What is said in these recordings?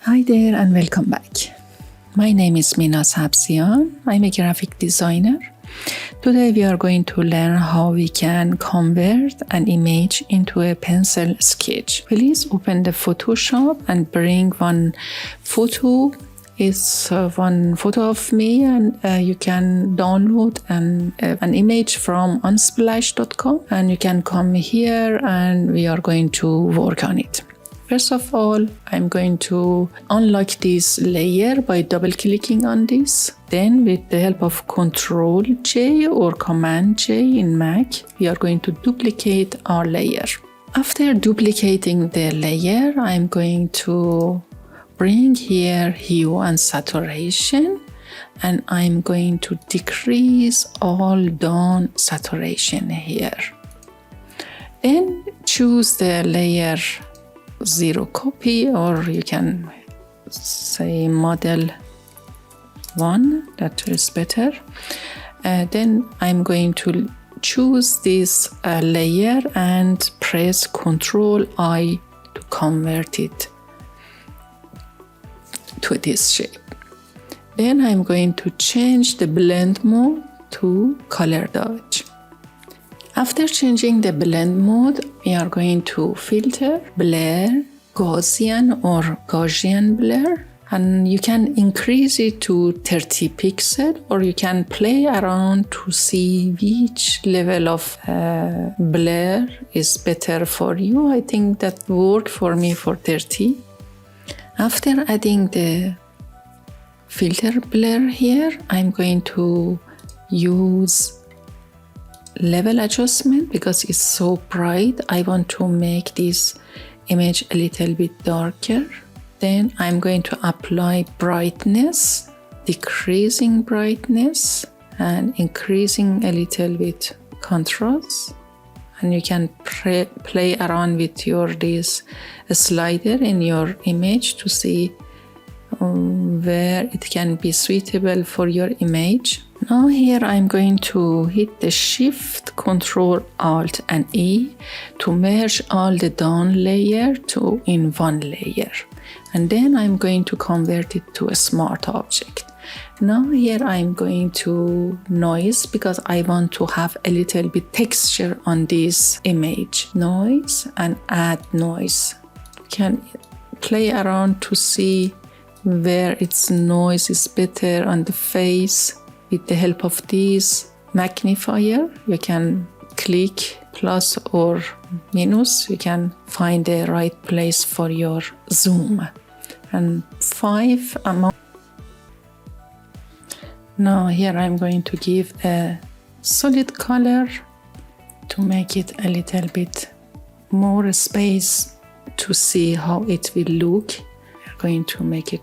Hi there and welcome back. My name is Mina Sabzian. I'm a graphic designer. Today we are going to learn how we can convert an image into a pencil sketch. Please open the Photoshop and bring one photo. It's one photo of me, and you can download an image from unsplash.com, and you can come here and we are going to work on it. First of all, I'm going to unlock this layer by double-clicking on this. Then with the help of Ctrl-J or Command-J in Mac, we are going to duplicate our layer. After duplicating the layer, I'm going to bring here hue and saturation, and I'm going to decrease all dawn saturation here. Then choose the layer 0 copy, or you can say model 1, that is better. Then I'm going to choose this layer and press Ctrl-I to convert it to this shape. Then I'm going to change the blend mode to color dodge. After changing the blend mode, we are going to filter, blur, Gaussian or Gaussian blur, and you can increase it to 30 pixels, or you can play around to see which level of blur is better for you. I think that worked for me for 30. After adding the filter blur here, I'm going to use level adjustment because it's so bright. I want to make this image a little bit darker. Then I'm going to apply brightness, decreasing brightness and increasing a little bit contrast. And you can play around with this slider in your image to see where it can be suitable for your image. Now here I'm going to hit the Shift, Ctrl, Alt and E to merge all the dawn layer in one layer. And then I'm going to convert it to a smart object. Now here I'm going to noise because I want to have a little bit texture on this image. Noise and add noise. You can play around to see where its noise is better on the face. With the help of this magnifier, you can click plus or minus. You can find the right place for your zoom. And 5 amount. Now here I'm going to give a solid color to make it a little bit more space to see how it will look. We're going to make it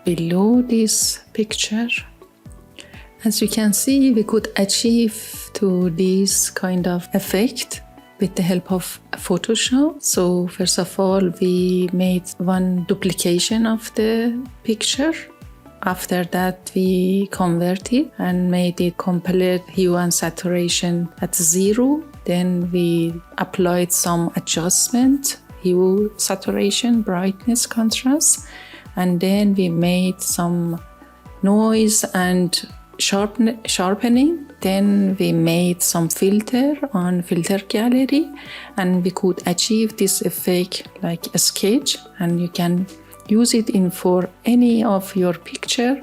below this picture. As you can see, we could achieve to this kind of effect with the help of Photoshop. So first of all, we made one duplication of the picture. After that, we converted and made it complete hue and saturation at 0. Then we applied some adjustment, hue, saturation, brightness, contrast. And then we made some noise and sharpening. Then we made some filter on filter gallery, and we could achieve this effect like a sketch, and you can use it for any of your picture.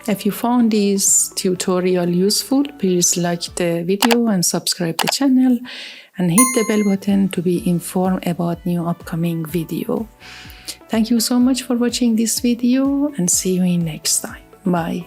If you found this tutorial useful, please like the video and subscribe the channel and hit the bell button to be informed about new upcoming video. Thank you so much for watching this video, and see you in next time. Bye.